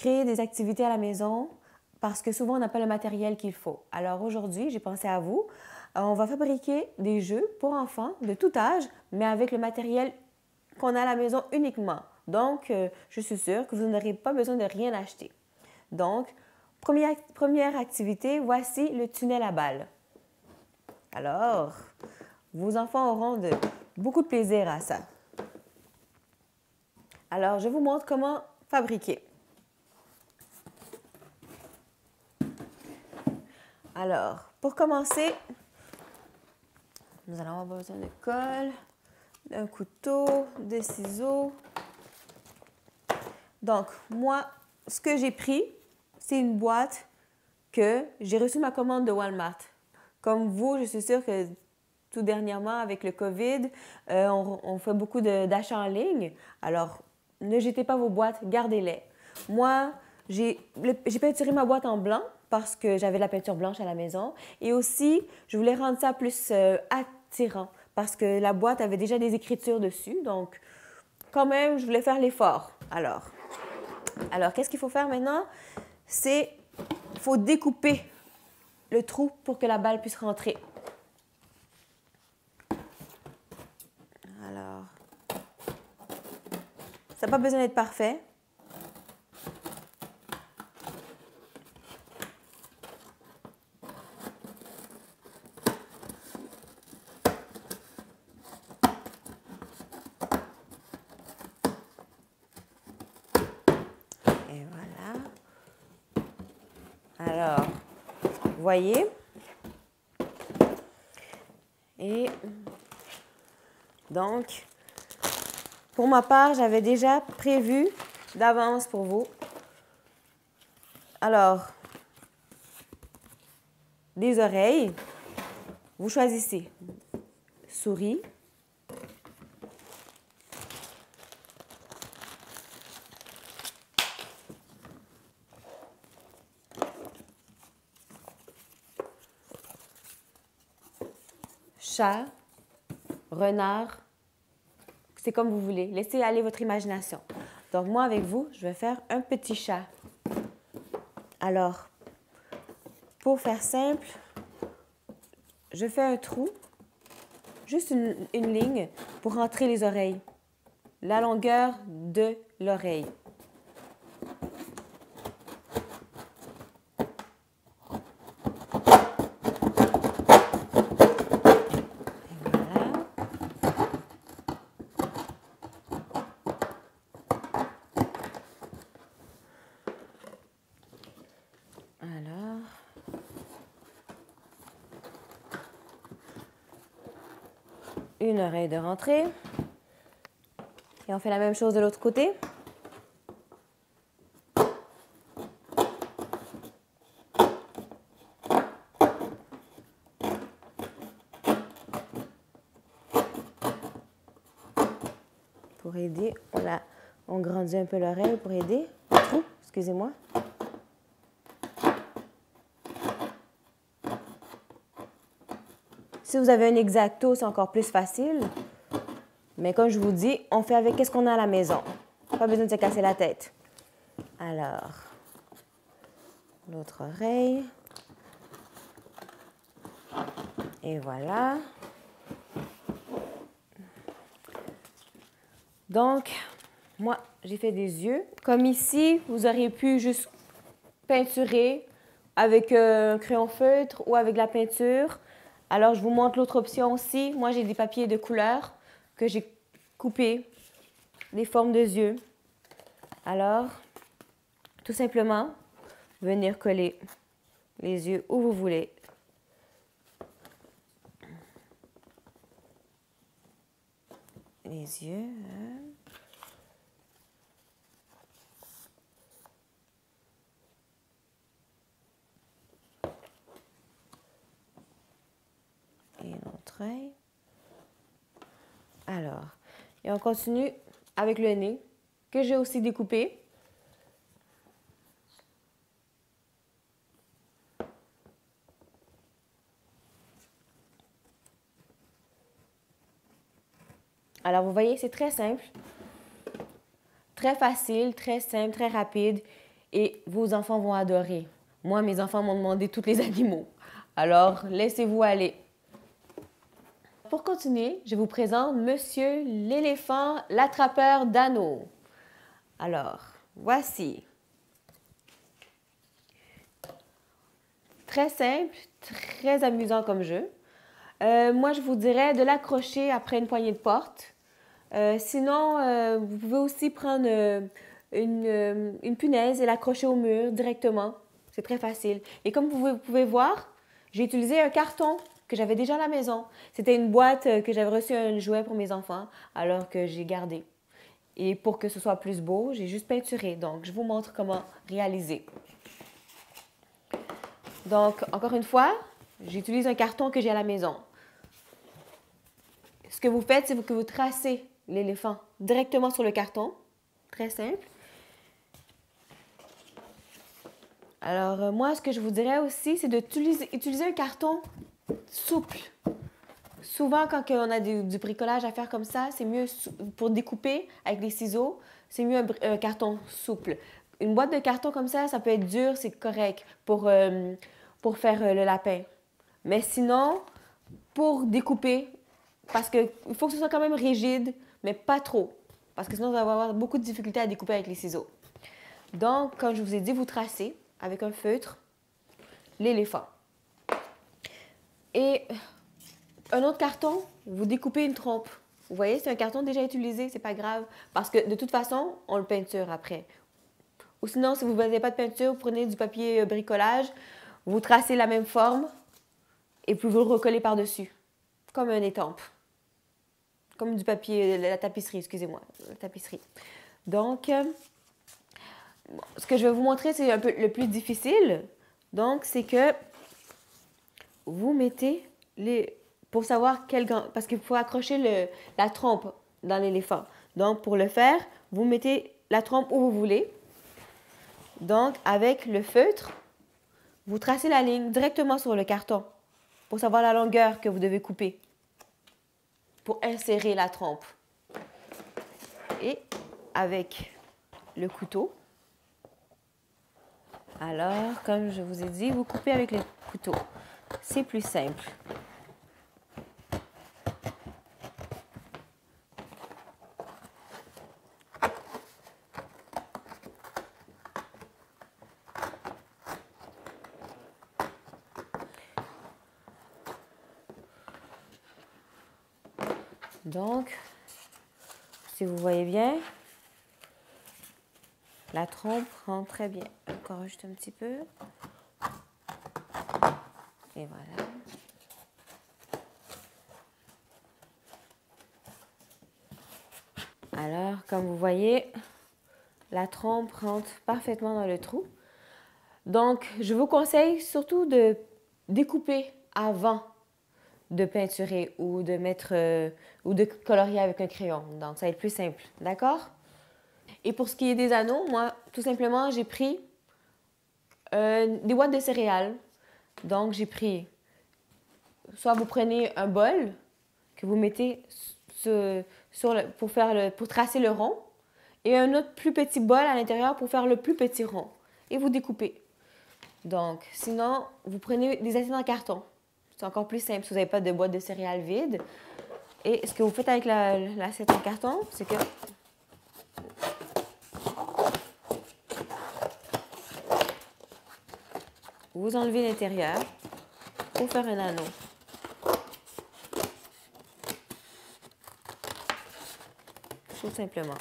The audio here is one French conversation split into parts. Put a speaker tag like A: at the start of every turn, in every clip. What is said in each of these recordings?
A: créer des activités à la maison parce que souvent, on n'a pas le matériel qu'il faut. Alors aujourd'hui, j'ai pensé à vous. On va fabriquer des jeux pour enfants de tout âge, mais avec le matériel qu'on a à la maison uniquement. Donc, je suis sûre que vous n'aurez pas besoin de rien acheter. Donc, première activité, voici le tunnel à balles. Alors, vos enfants auront beaucoup de plaisir à ça. Alors, je vous montre comment fabriquer. Alors, pour commencer, nous allons avoir besoin de colle, d'un couteau, de ciseaux. Donc, moi, ce que j'ai pris, c'est une boîte que j'ai reçue ma commande de Walmart. Comme vous, je suis sûre que tout dernièrement, avec le COVID, on fait beaucoup d'achats en ligne. Alors, ne jetez pas vos boîtes, gardez-les. Moi, j'ai peinturé ma boîte en blanc parce que j'avais de la peinture blanche à la maison. Et aussi, je voulais rendre ça plus attirant parce que la boîte avait déjà des écritures dessus. Donc, quand même, je voulais faire l'effort. Alors qu'est-ce qu'il faut faire maintenant? Il faut découper le trou pour que la balle puisse rentrer. Alors, ça n'a pas besoin d'être parfait. Et voilà. Alors, vous voyez? Et donc, pour ma part, j'avais déjà prévu d'avance pour vous. Alors, des oreilles, vous choisissez souris, chat, renard, c'est comme vous voulez. Laissez aller votre imagination. Donc, moi, avec vous, je vais faire un petit chat. Alors, pour faire simple, je fais un trou, juste une ligne pour rentrer les oreilles. La longueur de l'oreille. Une oreille de rentrée. Et on fait la même chose de l'autre côté. Pour aider, on grandit un peu l'oreille pour aider. Le trou, excusez-moi. Si vous avez un X-Acto, c'est encore plus facile. Mais comme je vous dis, on fait avec ce qu'on a à la maison. Pas besoin de se casser la tête. Alors, l'autre oreille. Et voilà. Donc, moi, j'ai fait des yeux. Comme ici, vous auriez pu juste peinturer avec un crayon feutre ou avec de la peinture. Alors, je vous montre l'autre option aussi. Moi, j'ai des papiers de couleur que j'ai coupés, des formes de yeux. Alors, tout simplement, venir coller les yeux où vous voulez. Les yeux. Et un autre œil. Alors, et on continue avec le nez, que j'ai aussi découpé. Alors, vous voyez, c'est très simple, très facile, très simple, très rapide. et vos enfants vont adorer. Moi, mes enfants m'ont demandé tous les animaux. Alors, laissez-vous aller. Pour continuer, je vous présente Monsieur l'éléphant, l'attrapeur d'anneaux. Alors, voici. Très simple, très amusant comme jeu. Moi, je vous dirais de l'accrocher après une poignée de porte. Sinon, vous pouvez aussi prendre une punaise et l'accrocher au mur directement. C'est très facile. Et comme vous pouvez voir, j'ai utilisé un carton que j'avais déjà à la maison. C'était une boîte que j'avais reçue un jouet pour mes enfants, alors que j'ai gardé. Et pour que ce soit plus beau, j'ai juste peinturé. Donc, je vous montre comment réaliser. Donc, encore une fois, j'utilise un carton que j'ai à la maison. Ce que vous faites, c'est que vous tracez l'éléphant directement sur le carton. Très simple. Alors, moi, ce que je vous dirais aussi, c'est d'utiliser un carton souple. Souvent, quand on a du bricolage à faire comme ça, c'est mieux pour découper avec des ciseaux, c'est mieux un carton souple. Une boîte de carton comme ça peut être dur, c'est correct pour faire le lapin. Mais sinon, pour découper, parce qu'il faut que ce soit quand même rigide, mais pas trop. Parce que sinon, vous allez avoir beaucoup de difficultés à découper avec les ciseaux. Donc, comme je vous ai dit, vous tracez avec un feutre l'éléphant. Et un autre carton, vous découpez une trompe. Vous voyez, c'est un carton déjà utilisé, c'est pas grave. Parce que de toute façon, on le peinture après. Ou sinon, si vous n'avez pas de peinture, vous prenez du papier bricolage, vous tracez la même forme et puis vous le recollez par-dessus. Comme un étampe. Comme du papier, la tapisserie, excusez-moi, la tapisserie. Donc, ce que je vais vous montrer, c'est un peu le plus difficile. Donc, c'est que vous mettez pour savoir quel gant, parce qu'il faut accrocher la trompe dans l'éléphant. Donc, pour le faire, vous mettez la trompe où vous voulez. Donc, avec le feutre, vous tracez la ligne directement sur le carton pour savoir la longueur que vous devez couper pour insérer la trompe. Et avec le couteau, alors, comme je vous ai dit, vous coupez avec le couteau. C'est plus simple. Donc, si vous voyez bien, la trompe rentre très bien. Encore juste un petit peu. Et voilà. Alors, comme vous voyez, la trompe rentre parfaitement dans le trou. Donc, je vous conseille surtout de découper avant de peinturer ou de mettre ou de colorier avec un crayon. Donc, ça va être plus simple. D'accord? Et pour ce qui est des anneaux, moi, tout simplement, j'ai pris des boîtes de céréales. Donc, j'ai pris, soit vous prenez un bol que vous mettez pour tracer le rond et un autre plus petit bol à l'intérieur pour faire le plus petit rond. Et vous découpez. Donc, sinon, vous prenez des assiettes en carton. C'est encore plus simple si vous n'avez pas de boîte de céréales vide. Et ce que vous faites avec l'assiette en carton, c'est que vous enlevez l'intérieur pour faire un anneau. Tout simplement.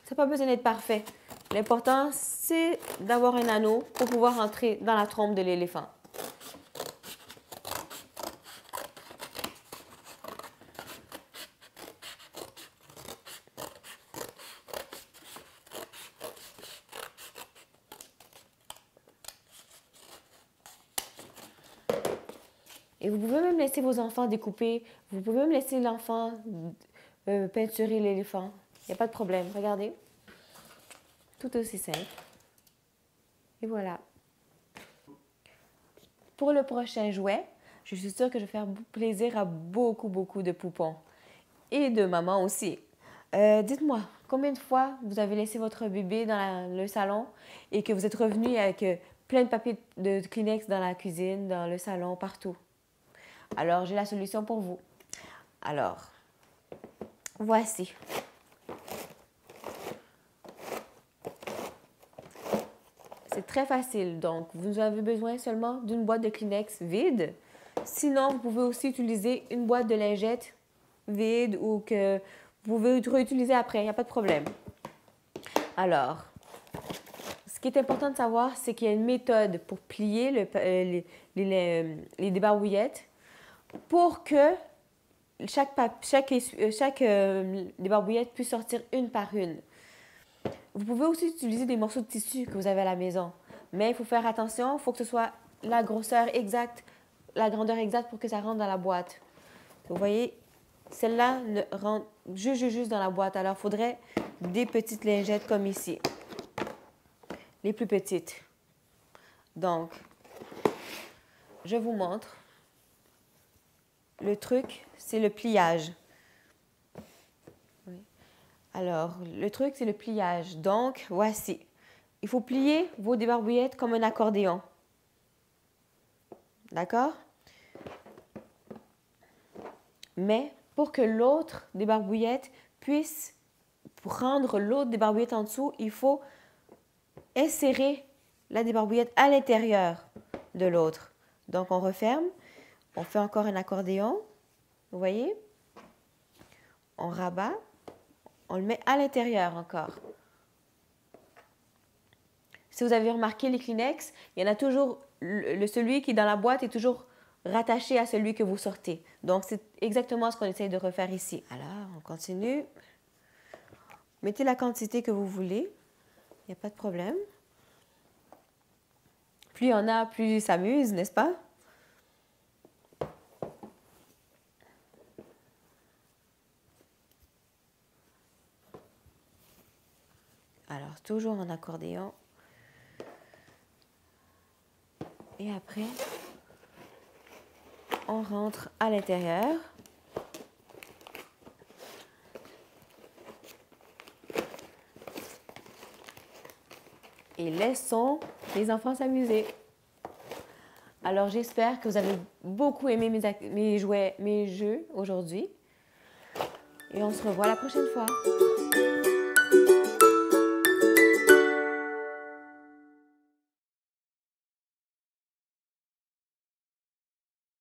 A: Ça n'a pas besoin d'être parfait. L'important, c'est d'avoir un anneau pour pouvoir entrer dans la trompe de l'éléphant. Et vous pouvez même laisser vos enfants découper. Vous pouvez même laisser l'enfant peinturer l'éléphant. Il n'y a pas de problème. Regardez. Tout aussi simple. Et voilà. Pour le prochain jouet, je suis sûre que je vais faire plaisir à beaucoup de poupons. Et de maman aussi. Dites-moi, Combien de fois vous avez laissé votre bébé dans le salon et que vous êtes revenu avec plein de papiers de Kleenex dans la cuisine, dans le salon, partout? Alors, j'ai la solution pour vous. Alors, voici. C'est très facile. Donc, vous avez besoin seulement d'une boîte de Kleenex vide. Sinon, vous pouvez aussi utiliser une boîte de lingettes vide ou que vous pouvez réutiliser après. Il n'y a pas de problème. Alors, ce qui est important de savoir, c'est qu'il y a une méthode pour plier les débarbouillettes pour que chaque débarbouillette puisse sortir une par une. Vous pouvez aussi utiliser des morceaux de tissu que vous avez à la maison, mais il faut faire attention, il faut que ce soit la grosseur exacte, la grandeur exacte pour que ça rentre dans la boîte. Vous voyez, celle-là rentre juste dans la boîte, alors il faudrait des petites lingettes comme ici. Les plus petites. Donc, je vous montre. Le truc, c'est le pliage. Oui. Alors, le truc, c'est le pliage. Donc, voici. Il faut plier vos débarbouillettes comme un accordéon. D'accord? Mais pour que l'autre débarbouillette puisse prendre l'autre débarbouillette en dessous, il faut insérer la débarbouillette à l'intérieur de l'autre. Donc, on referme. On fait encore un accordéon. Vous voyez? On rabat. On le met à l'intérieur encore. Si vous avez remarqué les Kleenex, il y en a toujours, celui qui est dans la boîte est toujours rattaché à celui que vous sortez. Donc, c'est exactement ce qu'on essaie de refaire ici. Alors, on continue. Mettez la quantité que vous voulez. Il n'y a pas de problème. Plus il y en a, plus ils s'amusent, n'est-ce pas? Alors, toujours en accordéon. Et après, on rentre à l'intérieur. Et laissons les enfants s'amuser. Alors, j'espère que vous avez beaucoup aimé mes jeux aujourd'hui. Et on se revoit la prochaine fois.